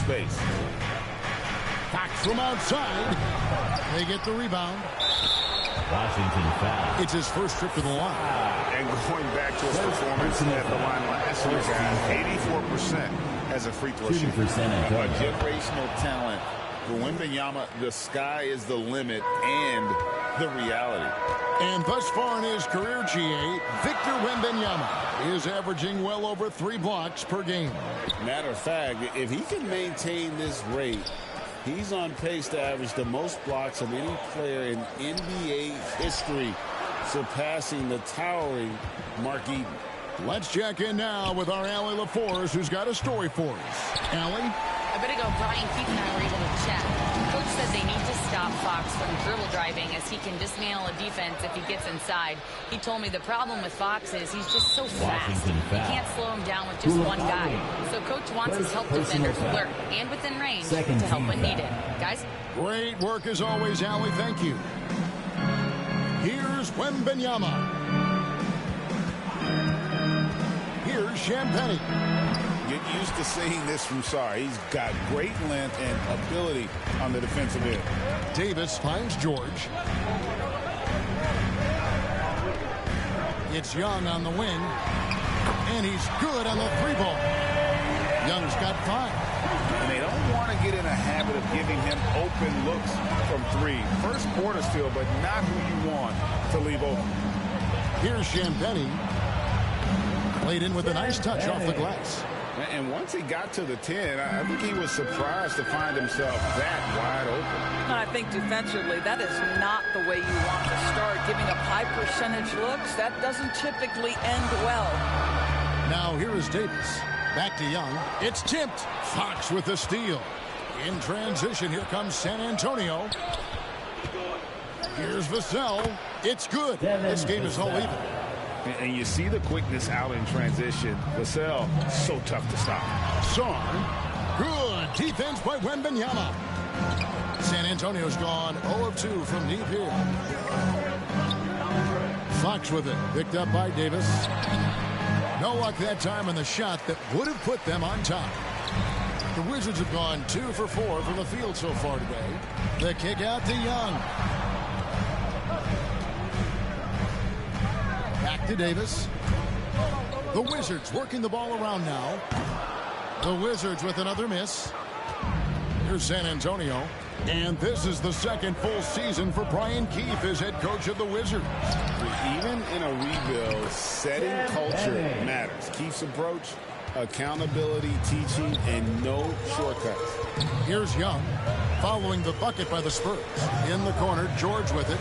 space. Fox from outside. They get the rebound. Washington foul. It's his first trip to the line. And going back to his performance at the line last year, guys, 84% as a free throw shooter. A generational talent. For Wembanyama, the sky is the limit and the reality. And thus far in his career, GA, Victor Wembanyama is averaging well over 3 blocks per game. Matter of fact, if he can maintain this rate, he's on pace to average the most blocks of any player in NBA history, surpassing the towering Mark Eaton. Let's check in now with our Allie LaForce, who's got a story for us. Allie? A bit ago, Brian Keith and I were able to chat. Coach said they need to stop Fox from dribble driving as he can dismantle a defense if he gets inside. He told me the problem with Fox is he's just so fast. You can't slow him down with just one guy. So Coach wants his help defenders alert and within range to help when needed. Guys? Great work as always, Allie. Thank you. Here's Wembanyama. Here's Champagnie. Get used to seeing this from Sarr. He's got great length and ability on the defensive end. Davis finds George. It's Young on the wing. And he's good on the 3-ball. Young's got 5. And they don't want to get in a habit of giving him open looks from 3. First quarter still, but not who you want to leave open. Here's Champagnie. Played in with a nice touch off the glass. And once he got to the 10, I think he was surprised to find himself that wide open. I think defensively, that is not the way you want to start. Giving up high percentage looks, that doesn't typically end well. Now here is Davis. Back to Young. It's tipped. Fox with the steal. In transition, here comes San Antonio. Here's Vassell. It's good. This game is all even. And you see the quickness out in transition. Vassell, so tough to stop. Sarr. Good defense by Wembanyama. San Antonio's gone 0 of 2 from deep here. Fox with it. Picked up by Davis. No luck that time on the shot that would have put them on top. The Wizards have gone 2 for 4 from the field so far today. The kick out to Young. Back to Davis. The Wizards working the ball around now. The Wizards with another miss. Here's San Antonio. And this is the second full season for Brian Keefe as head coach of the Wizards. Even in a rebuild, setting culture matters. Keefe's approach, accountability, teaching, and no shortcuts. Here's Young following the bucket by the Spurs. In the corner, George with it.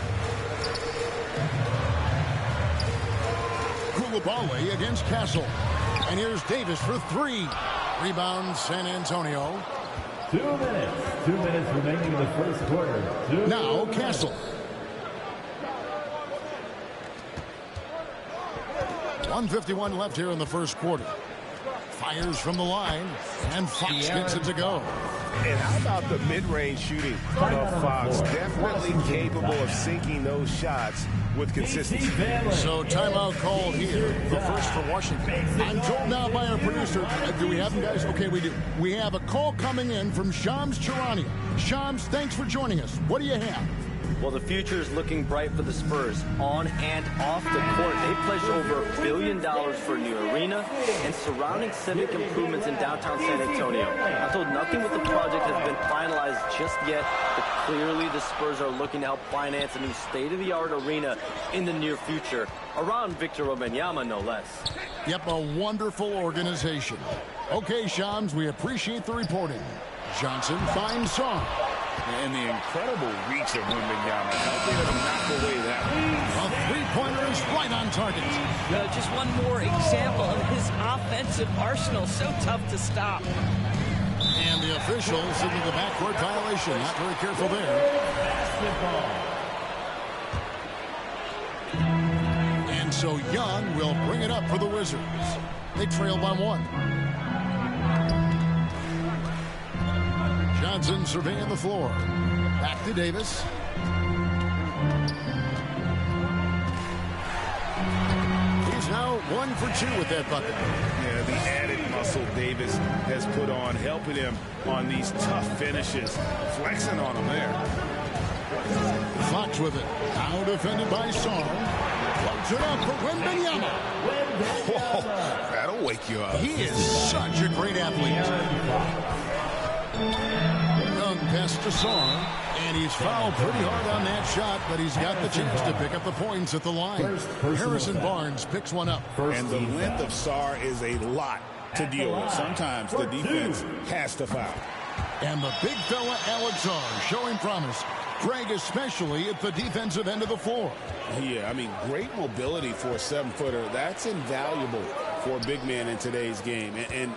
Coulibaly against Castle. And here's Davis for 3. Rebound San Antonio. 2 minutes. 2 minutes remaining in the first quarter. Now Castle. 1:51 left here in the first quarter. Fires from the line, and Fox gets it to go. And how about the mid-range shooting of Fox? Definitely capable of sinking those shots with consistency. So timeout called here, the first for Washington. I'm told now by our producer, do we have them, guys? Okay, we do. We have a call coming in from Shams Charania. Shams, thanks for joining us. What do you have? Well, the future is looking bright for the Spurs on and off the court. They pledged over $1 billion for a new arena and surrounding civic improvements in downtown San Antonio. I'm told nothing with the project has been finalized just yet, but clearly the Spurs are looking to help finance a new state-of-the-art arena in the near future, around Victor Wembanyama, no less. Yep, a wonderful organization. Okay, Shams, we appreciate the reporting. Johnson finds Sarr. And the incredible reach of Wembanyama, helping him knock away that one. A three-pointer is right on target. Just one more example of his offensive arsenal. So tough to stop. And the official signaled the backcourt violation. Not very careful there. And so Young will bring it up for the Wizards. They trail by 1. Johnson surveying the floor. Back to Davis. He's now 1 for 2 with that bucket. Yeah, the added muscle Davis has put on, helping him on these tough finishes. Flexing on him there. Fox with it. Now defended by Sarr. Floats it up for Wembanyama. Whoa, that'll wake you up. He is such a great athlete. Young pass to Sarr. And he's fouled pretty hard on that shot, but he's got the chance to pick up the points at the line. Harrison Barnes picks one up. And the length of Sarr is a lot to deal with. Sometimes the defense has to foul. And the big fella, Alex Sarr, showing promise. Greg, especially at the defensive end of the floor. Yeah, I mean, great mobility for a 7-footer. That's invaluable for a big man in today's game. And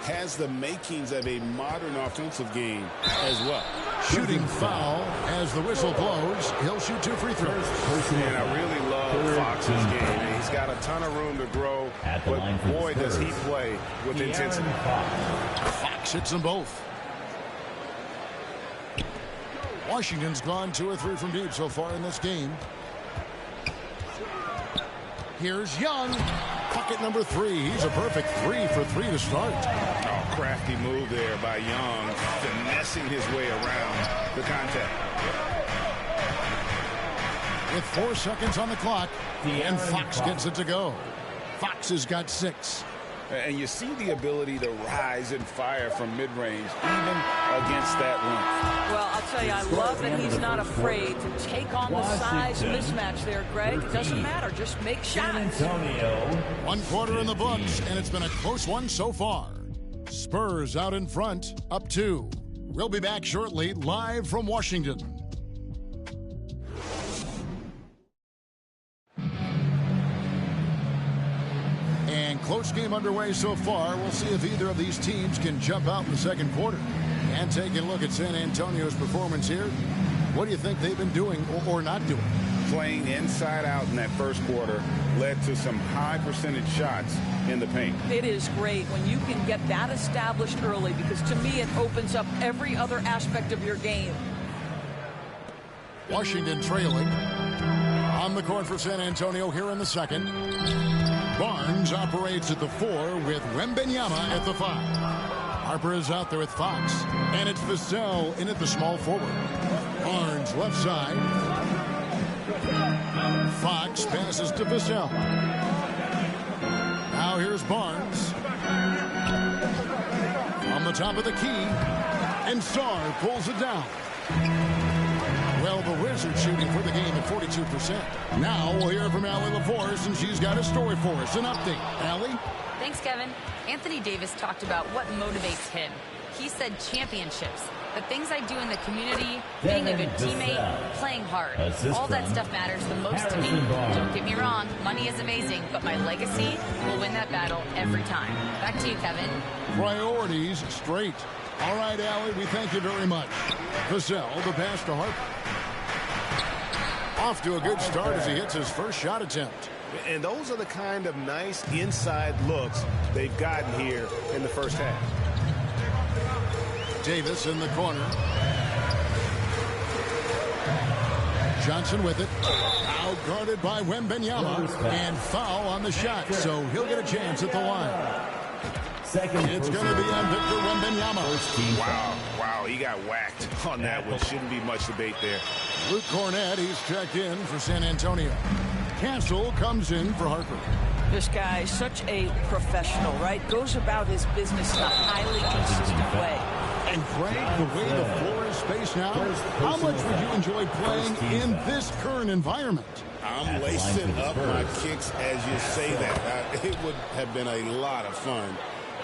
has the makings of a modern offensive game as well. Shooting foul as the whistle blows. He'll shoot 2 free throws. And I really love Fox's game. And he's got a ton of room to grow, but boy, does he play with intensity. Fox hits them both. Washington's gone 2 or 3 from deep so far in this game. Here's Young. Bucket number 3. He's a perfect 3 for 3 to start. Oh, crafty move there by Young, finessing his way around the contact. With 4 seconds on the clock, and Fox gets it to go. Fox has got 6. And you see the ability to rise and fire from mid-range, even against that length. Well, I'll tell you, I love that he's not afraid to take on the size mismatch there, Greg. It doesn't matter. Just make shots. 1 quarter in the books, and it's been a close one so far. Spurs out in front, up 2. We'll be back shortly, live from Washington. And close game underway so far. We'll see if either of these teams can jump out in the second quarter. And taking a look at San Antonio's performance here, what do you think they've been doing or not doing? Playing inside out in that first quarter led to some high percentage shots in the paint. It is great when you can get that established early, because to me it opens up every other aspect of your game. Washington trailing. On the court for San Antonio here in the second. Barnes operates at the 4 with Wembanyama at the 5. Harper is out there with Fox. And it's Vassell in at the small forward. Barnes left side. Fox passes to Vassell. Now here's Barnes. On the top of the key. And Sarr pulls it down. Well, the Wizards shooting for the game at 42%. Now we'll hear from Allie LaForce, and she's got a story for us. An update. Allie? Thanks, Kevin. Anthony Davis talked about what motivates him. He said championships, the things I do in the community, being a good teammate, playing hard. All that stuff matters the most to me. Don't get me wrong, money is amazing, but my legacy will win that battle every time. Back to you, Kevin. Priorities straight. All right, Allie, we thank you very much. Vassell, the pass to Harper. Off to a good start as he hits his first shot attempt. And those are the kind of nice inside looks they've gotten here in the first half. Davis in the corner. Johnson with it. Out guarded by Wembanyama. And foul on the shot, so he'll get a chance at the line. It's going to be on Victor Wembanyama. Wow, he got whacked on that one. Shouldn't be much debate there. Luke Cornett, he's checked in for San Antonio. Castle comes in for Harper. This guy is such a professional, right? Goes about his business in a highly consistent way. And Greg, the way the floor is spaced now, how much would you enjoy playing in this current environment? I'm lacing up my kicks as you say that. It would have been a lot of fun.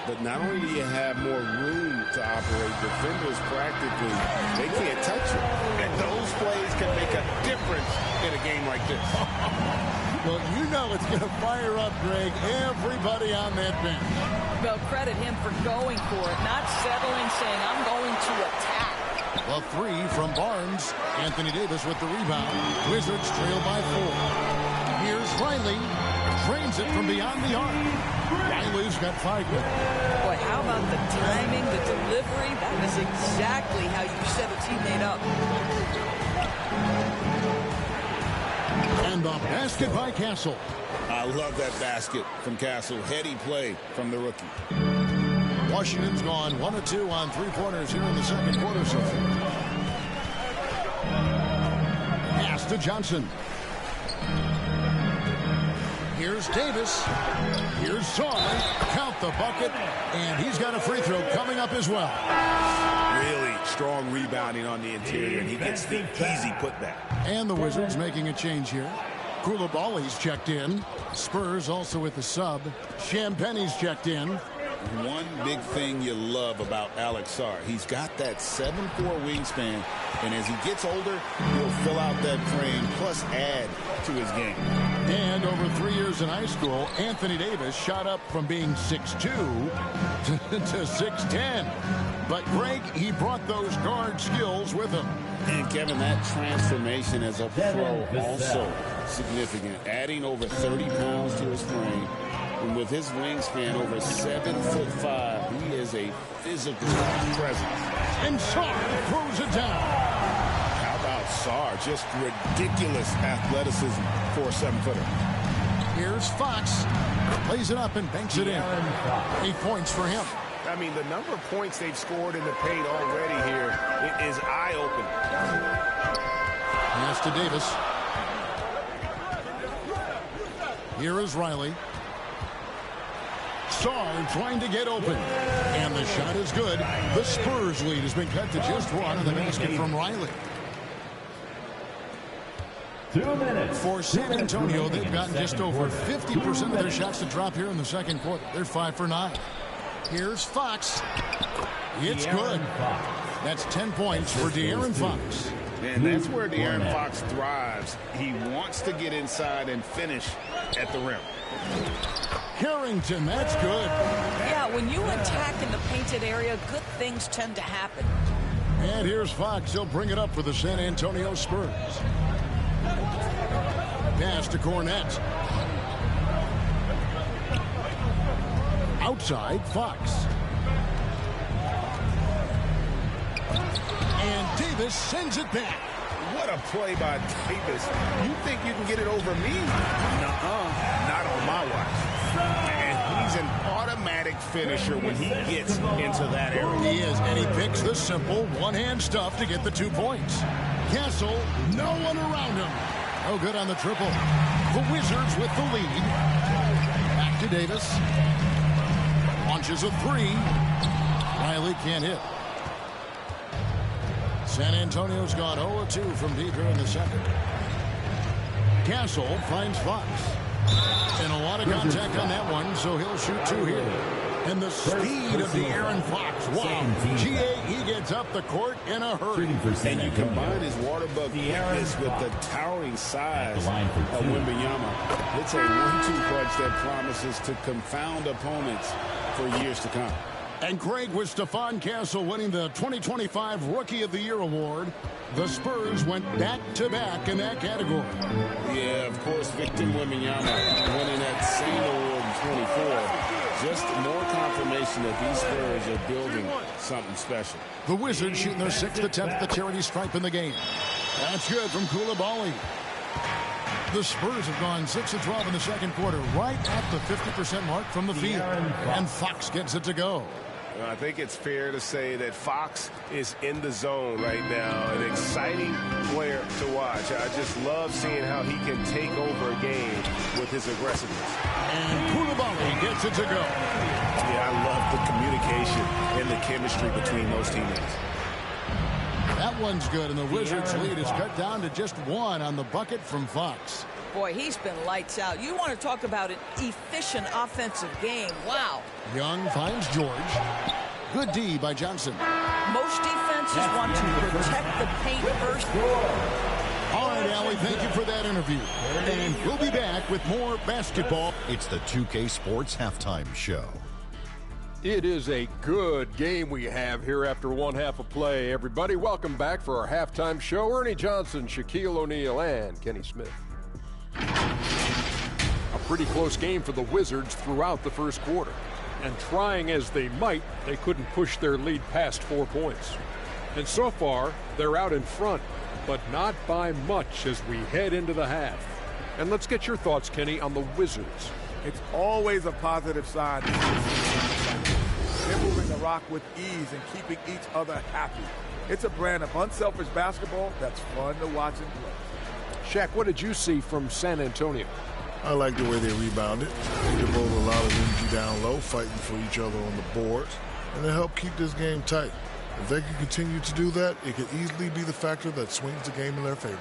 But not only do you have more room to operate, defenders practically, they can't touch you. And those plays can make a difference in a game like this. Well, you know it's going to fire up, Greg, everybody on that bench. Well, credit him for going for it, not settling, saying, I'm going to attack. The 3 from Barnes. Anthony Davis with the rebound. Wizards trail by 4. Here's Riley. Drains it from beyond the arc. Riley's got 5. Boy, how about the timing, the delivery? That is exactly how you set a teammate up. And the basket by Castle. I love that basket from Castle. Heady play from the rookie. Washington's gone 1 of 2 on three-pointers here in the second quarter. So pass to Johnson. Here's Davis. Here's Solly. Count the bucket. And he's got a free throw coming up as well. Really strong rebounding on the interior, and he gets the easy putback. And the Wizards making a change here. Koulibaly's checked in. Spurs also with the sub. Champagne's checked in. One big thing you love about Alex Sarr, he's got that 7'4" wingspan, and as he gets older, he'll fill out that frame, plus add to his game. And over 3 years in high school, Anthony Davis shot up from being 6'2" to 6'10". But Greg, he brought those guard skills with him. And Kevin, that transformation as a pro also significant, adding over 30 pounds to his frame. And with his wingspan over 7'5", he is a physical presence. And Sarr throws it down. How about Sarr? Just ridiculous athleticism for a 7-footer. Here's Fox. Plays it up and banks it in. 8 points for him. I mean, the number of points they've scored in the paint already here is eye-opening. Pass to Davis. Here is Riley. Sarr trying to get open. And the shot is good. The Spurs lead has been cut to just one on the basket from Riley. 2 minutes. For San Antonio, they've gotten just over 50% of their shots to drop here in the second quarter. They're 5 for 9. Here's Fox. It's good. That's 10 points for De'Aaron Fox. And that's where De'Aaron Fox thrives. He wants to get inside and finish at the rim. Harrington, that's good. Yeah, when you attack in the painted area, good things tend to happen. And here's Fox. He'll bring it up for the San Antonio Spurs. Pass to Cornette. Outside, Fox. And Davis sends it back. What a play by Davis. You think you can get it over me? Nuh-uh. Not on my watch. And he's an automatic finisher when he gets into that area. He is, and he picks the simple one-hand stuff to get the 2 points. Castle, no one around him. No good on the triple. The Wizards with the lead. Back to Davis. Launches a 3. Riley can't hit. San Antonio's gone 0-2 from deep here in the second. Castle finds Fox. And a lot of contact on that one, so he'll shoot 2 here. And the speed of De'Aaron Fox. Wow. G.A., he gets up the court in a hurry. And you combine his water bug quickness with the towering size of Wembanyama. It's a 1-2 punch that promises to confound opponents for years to come. And Greg, with Stephon Castle winning the 2025 Rookie of the Year award, the Spurs went back-to-back in that category. Yeah, of course, Victor Wembanyama winning that same award in 24. Just more confirmation that these Spurs are building something special. The Wizards shooting their 6th attempt at the charity stripe in the game. That's good from Koulibaly. The Spurs have gone 6 of 12 in the second quarter, right at the 50% mark from the field. And Fox gets it to go. I think it's fair to say that Fox is in the zone right now. An exciting player to watch. I just love seeing how he can take over a game with his aggressiveness. And Koulibaly gets it to go. Yeah, I love the communication and the chemistry between those teammates. That one's good, and the Wizards' lead is cut down to just 1 on the bucket from Fox. Boy, he's been lights out. You want to talk about an efficient offensive game. Wow. Young finds George. Good D by Johnson. Most defenses want to protect the paint first. All right, Allie, thank you for that interview. And we'll be back with more basketball. It's the 2K Sports Halftime Show. It is a good game we have here after one half of play. Everybody, welcome back for our halftime show. Ernie Johnson, Shaquille O'Neal, and Kenny Smith. A pretty close game for the Wizards throughout the first quarter. And trying as they might, they couldn't push their lead past 4 points. And so far, they're out in front but not by much as we head into the half. And let's get your thoughts, Kenny, on the Wizards. It's always a positive sign. They're moving the rock with ease and keeping each other happy. It's a brand of unselfish basketball that's fun to watch and play. Shaq, what did you see from San Antonio? I like the way they rebounded. They devote a lot of energy down low, fighting for each other on the boards, and they help keep this game tight. If they can continue to do that, it could easily be the factor that swings the game in their favor.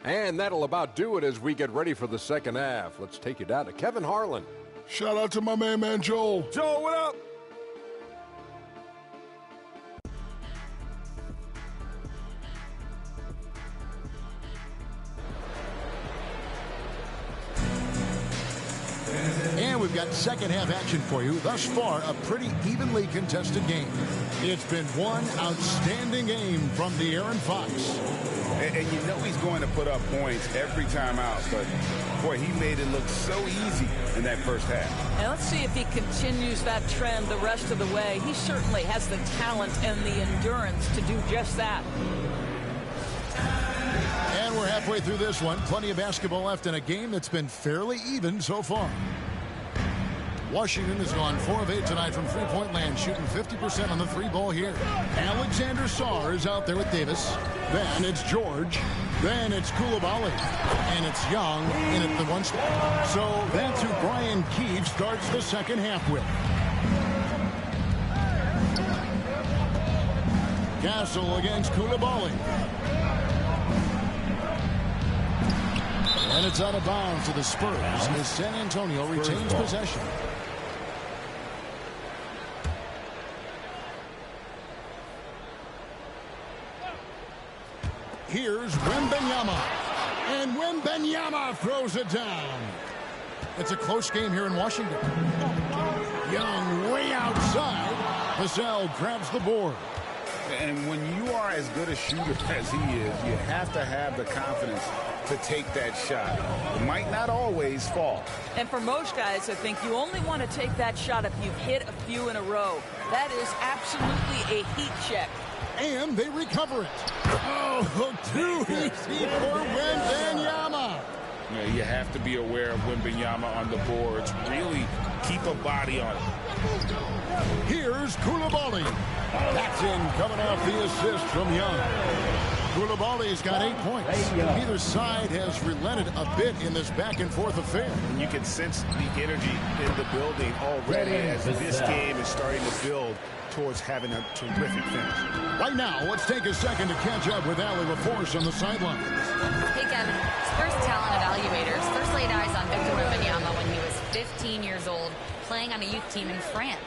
And that'll about do it as we get ready for the second half. Let's take you down to Kevin Harlan. Shout out to my man Joel. Joel, what up? And we've got second half action for you. Thus far, a pretty evenly contested game. It's been one outstanding game from De'Aaron Fox. And you know he's going to put up points every time out, but boy, he made it look so easy in that first half. And let's see if he continues that trend the rest of the way. He certainly has the talent and the endurance to do just that. And we're halfway through this one. Plenty of basketball left in a game that's been fairly even so far. Washington has gone 4 of 8 tonight from three-point land, shooting 50% on the three ball here. Alexander Sarr is out there with Davis. Then it's George. Then it's Coulibaly. And it's Young in at the one spot. So that's who Brian Keefe starts the second half with. Castle against Coulibaly. And it's out of bounds to the Spurs as San Antonio retains possession. Here's Wembanyama. And Wembanyama throws it down. It's a close game here in Washington. Young way outside. Vassell grabs the board. And when you are as good a shooter as he is, you have to have the confidence to take that shot. It might not always fall. And for most guys, I think you only want to take that shot if you've hit a few in a row. That is absolutely a heat check. And they recover it. Oh, too easy for Wembanyama. You have to be aware of Wembanyama on the boards. Really keep a body on it. Here's Coulibaly. That's in, coming off the assist from Young. Coulibaly's got 8 points. Neither side has relented a bit in this back-and-forth affair. And you can sense the energy in the building already as this game is starting to build towards having a terrific finish. Right now, let's take a second to catch up with Allie LaForce on the sidelines. Hey, Kevin. Spurs talent evaluators first laid eyes on Victor Wembanyama when he was 15 years old, playing on a youth team in France.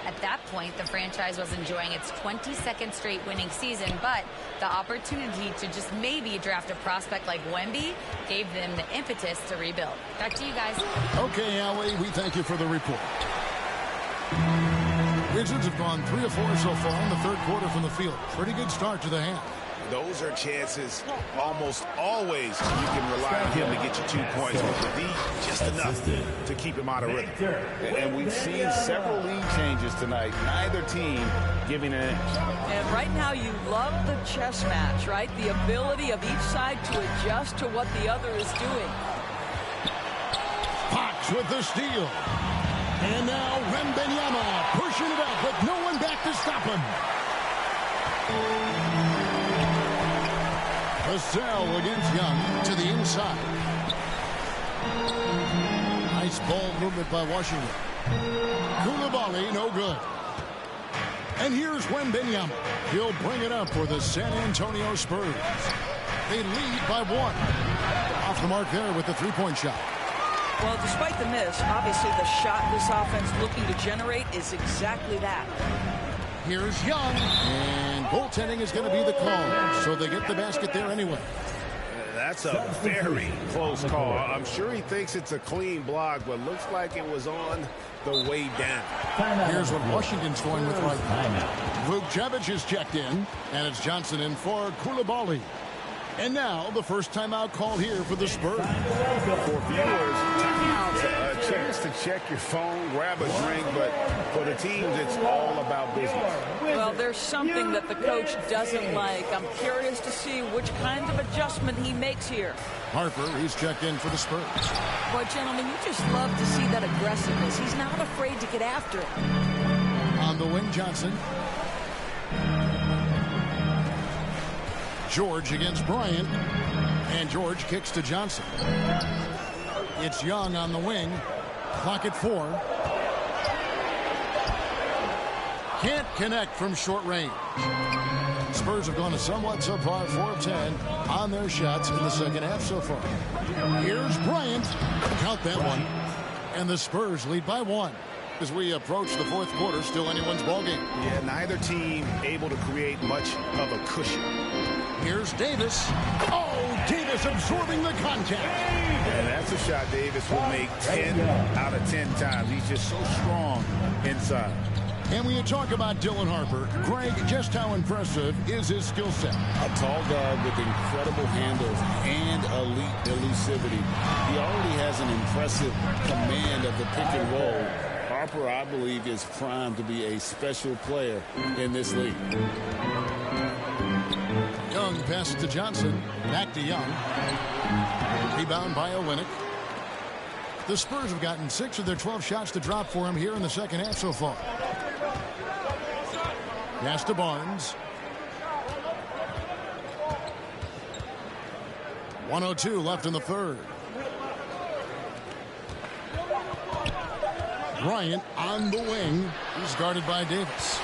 At that point, the franchise was enjoying its 22nd straight winning season, but the opportunity to just maybe draft a prospect like Wemby gave them the impetus to rebuild. Back to you guys. Okay, Allie, we thank you for the report. Wizards have gone 3 of 4 so far in the third quarter from the field. Pretty good start to the half. Those are chances almost always you can rely on him to get you 2 points with the D, just enough to keep him out of rhythm. And we've seen several lead changes tonight, neither team giving an inch. And right now you love the chess match, right? The ability of each side to adjust to what the other is doing. Fox with the steal. And now Wembanyama pushing it up with no one back to stop him. Vassell against Young to the inside. Nice ball movement by Washington. Coulibaly, no good. And here's Wembanyama. He'll bring it up for the San Antonio Spurs. They lead by 1. Off the mark there with the three-point shot. Well, despite the miss, obviously the shot this offense looking to generate is exactly that. Here's Young, and goaltending is going to be the call, so they get the basket there anyway. That's a very close call. I'm sure he thinks it's a clean block, but looks like it was on the way down. Here's what Washington's going with right now. Vukcevic is checked in, and it's Johnson in for Coulibaly. And now the first timeout call here for the Spurs. For viewers, timeout's a chance to check your phone, grab a drink, but for the teams, it's all about business. Well, there's something that the coach doesn't like. I'm curious to see which kind of adjustment he makes here. Harper, he's checked in for the Spurs. Boy, gentlemen, you just love to see that aggressiveness. He's not afraid to get after it. On the wing, Johnson. George against Bryant. And George kicks to Johnson. It's Young on the wing. Clock at 4. Can't connect from short range. Spurs have gone a somewhat subpar 4 of 10 on their shots in the second half so far. Here's Bryant. Count that one. And the Spurs lead by 1. As we approach the fourth quarter, still anyone's ballgame. Yeah, neither team able to create much of a cushion. Here's Davis. Oh, Davis absorbing the contact. And that's a shot Davis will make 10 out of 10 times. He's just so strong inside. And when you talk about Dylan Harper, Greg, just how impressive is his skill set? A tall guard with incredible handles and elite elusivity. He already has an impressive command of the pick and roll. Harper, I believe, is primed to be a special player in this league. Young pass to Johnson. Back to Young. Rebound by Olynyk. The Spurs have gotten 6 of their 12 shots to drop for him here in the second half so far. Pass to Barnes. 1:02 left in the third. Bryant on the wing. He's guarded by Davis.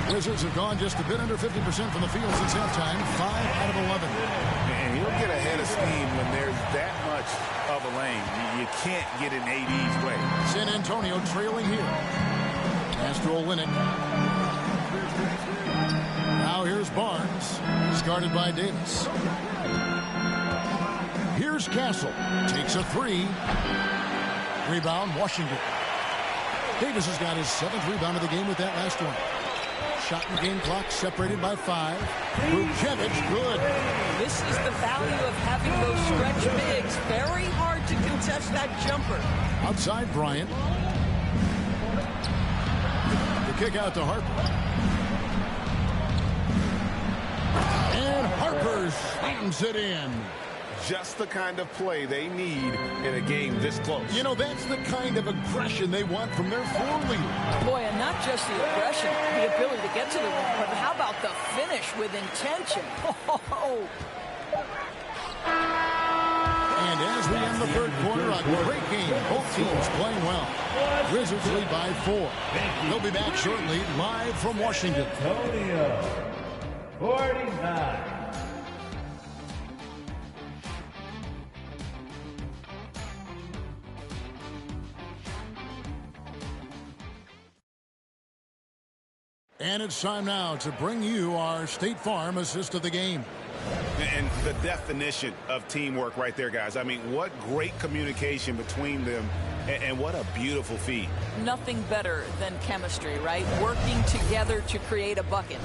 Wizards have gone just a bit under 50% from the field since halftime. 5 out of 11. And he'll get ahead of steam when there's that much of a lane. You can't get in AD's way. San Antonio trailing here. Pass to Olynyk. Now here's Barnes. He's guarded by Davis. Here's Castle. Takes a 3. Rebound, Washington. Davis has got his 7th rebound of the game with that last one. Shot and game clock separated by 5. Vucevic, good. This is the value of having those stretch bigs. Very hard to contest that jumper. Outside Bryant. The kick out to Harper. And Harper slams it in. Just the kind of play they need in a game this close. You know, that's the kind of aggression they want from their floor leader. Boy, and not just the aggression, the ability to get to the rim, but how about the finish with intention? Oh. And as we end the third quarter, a great game. Both teams playing well. Wizards lead by 4. They'll be back shortly, live from Washington. 49. And it's time now to bring you our State Farm assist of the game. And the definition of teamwork right there, guys. I mean, what great communication between them, and what a beautiful feat. Nothing better than chemistry, right? Working together to create a bucket.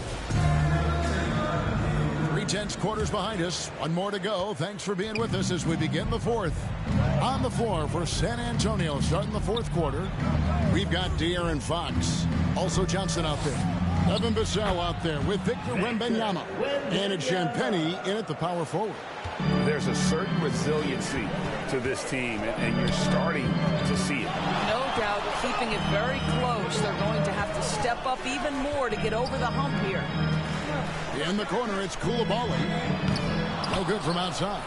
3/10 quarters behind us. 1 more to go. Thanks for being with us as we begin the fourth. On the floor for San Antonio starting the fourth quarter, we've got De'Aaron Fox. Also Johnson out there. Evan Bissell out there with Victor Wembanyama. And it's Champagnie in at the power forward. There's a certain resiliency to this team, and you're starting to see it. No doubt, keeping it very close. They're going to have to step up even more to get over the hump here. In the corner, it's Coulibaly. No good from outside.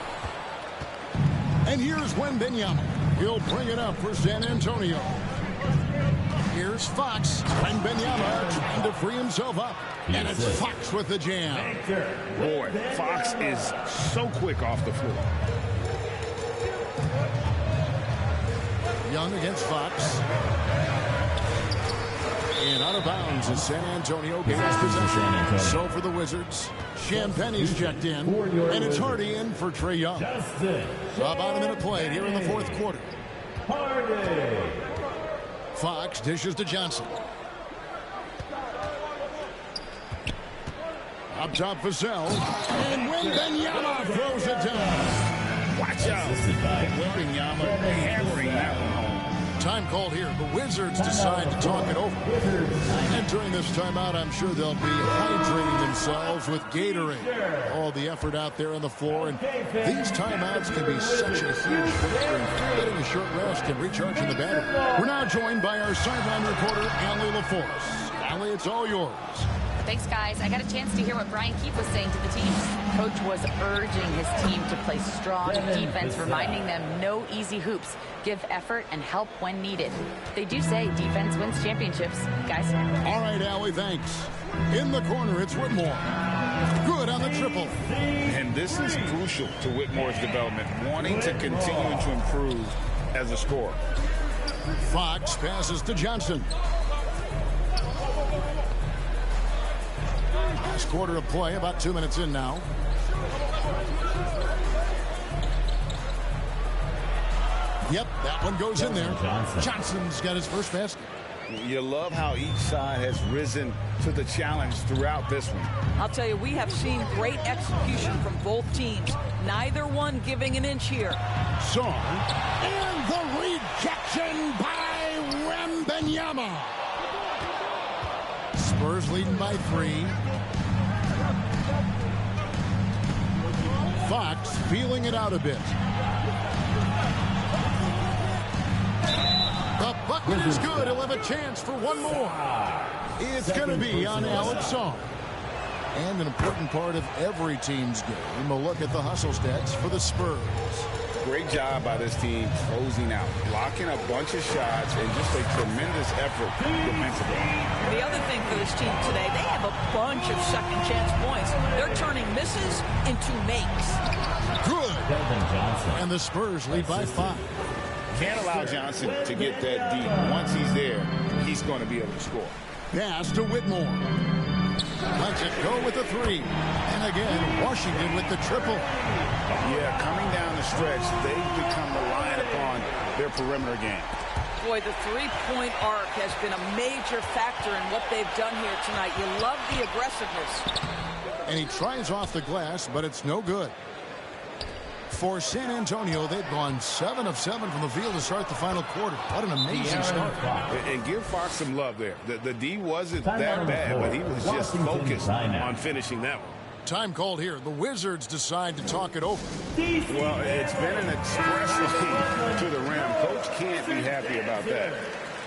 And here's Wembanyama. He'll bring it up for San Antonio. Here's Fox. Wembanyama trying to free himself up. And it's Fox with the jam. Boy, Fox is so quick off the floor. Young against Fox. And out of bounds as San Antonio gains possession. So for the Wizards, Champagnie's checked in. And it's Hardy in for Trae Young. About a minute played here in the fourth quarter. Fox dishes to Johnson. Up top for Vassell. And Wembanyama throws it down. Watch out. Wembanyama hammering that one home. Time called here. The Wizards decide to talk it over. And during this timeout, I'm sure they'll be hydrating themselves with Gatorade. All the effort out there on the floor. And these timeouts can be such a huge factor in getting a short rest and recharging the battery. We're now joined by our sideline reporter, Allie LaForce. Allie, it's all yours. Thanks, guys. I got a chance to hear what Brian Keefe was saying to the team. Coach was urging his team to play strong defense, reminding them no easy hoops, give effort, and help when needed. They do say defense wins championships, guys. All right, Allie, thanks. In the corner, it's Whitmore. Good on the triple. And this is crucial to Whitmore's development, wanting to continue to improve as a scorer. Fox passes to Johnson. Last quarter of play, about 2 minutes in now. Yep, that one goes in there. Johnson's got his first basket. You love how each side has risen to the challenge throughout this one. I'll tell you, we have seen great execution from both teams. Neither one giving an inch here. Song. And the rejection by Wembanyama. Spurs leading by 3. Fox feeling it out a bit. The bucket is good. He'll have a chance for one more. It's going to be on Alex Song. And an important part of every team's game, a look at the hustle stats for the Spurs. Great job by this team closing out, blocking a bunch of shots, and just a tremendous effort defensively. The other thing for this team today, they have a bunch of second chance points. They're turning misses into makes. Good. And the Spurs lead by 5. Can't allow Johnson to get that deep. Once he's there, he's going to be able to score. Pass to Whitmore. Lets it go with the 3. And again, Washington with the triple. Yeah, coming down the stretch, they've become reliant upon their perimeter game. Boy, the three-point arc has been a major factor in what they've done here tonight. You love the aggressiveness. And he tries off the glass, but it's no good. For San Antonio, they've gone 7 of 7 from the field to start the final quarter. What an amazing start. And give Fox some love there. The D wasn't that bad, but he was just focused on finishing that one. Time called here. The Wizards decide to talk it over. Well, it's been an express lead to the rim. Coach can't be happy about that.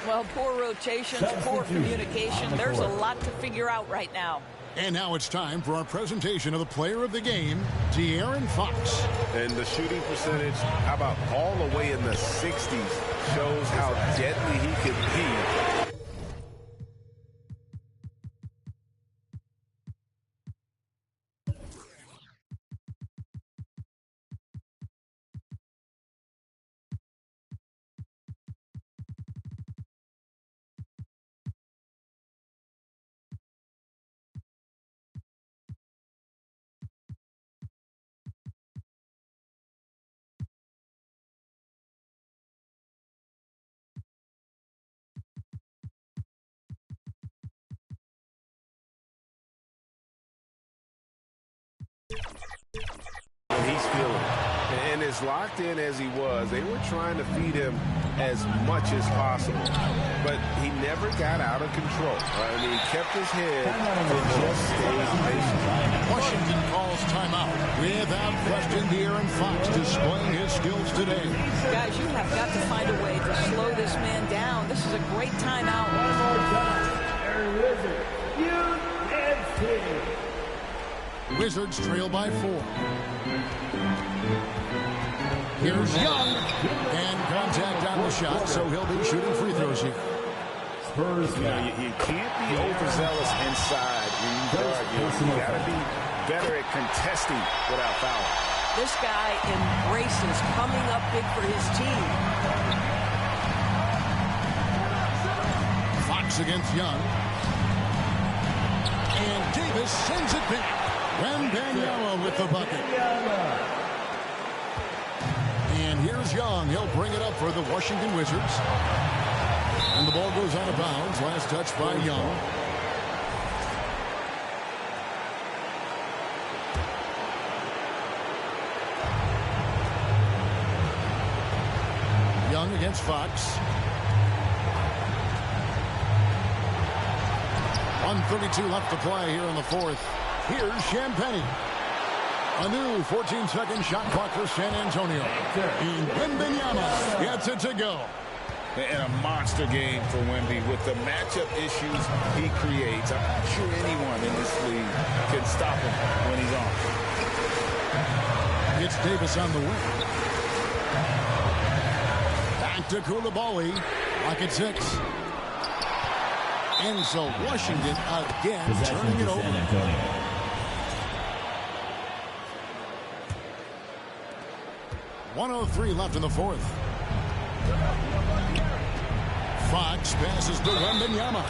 Well, poor rotations, poor communication. There's a lot to figure out right now. And now it's time for our presentation of the player of the game, De'Aaron Fox. And the shooting percentage, how about all the way in the 60s, shows how deadly he could be. He's feeling it. And as locked in as he was, they were trying to feed him as much as possible. But he never got out of control. I mean, he kept his head and just stayed patient. Washington calls timeout. Without question, De'Aaron Fox displaying his skills today. Guys, you have got to find a way to slow this man down. This is a great timeout. One more time. Aaron Wizard. UNC. Wizards trail by 4. Here's Young. And contact on the shot, so he'll be shooting free throws here. Spurs, you can't be overzealous inside when you guard. You got to be better at contesting without fouling. This guy embraces coming up big for his team. Fox against Young. And Davis sends it back. Wembanyama with the bucket. And here's Young. He'll bring it up for the Washington Wizards. And the ball goes out of bounds. Last touch by Young. Young against Fox. 1:32 left to play here in the fourth. Here's Champagnie. A new 14-second shot clock for San Antonio. And Wembanyama gets it to go. And a monster game for Wemby with the matchup issues he creates. I'm not sure anyone in this league can stop him when he's on. It's Davis on the wing. Back to Coulibaly. Rocket 6. And so Washington again turning it over. 1:03 left in the fourth. Fox passes to Wembanyama.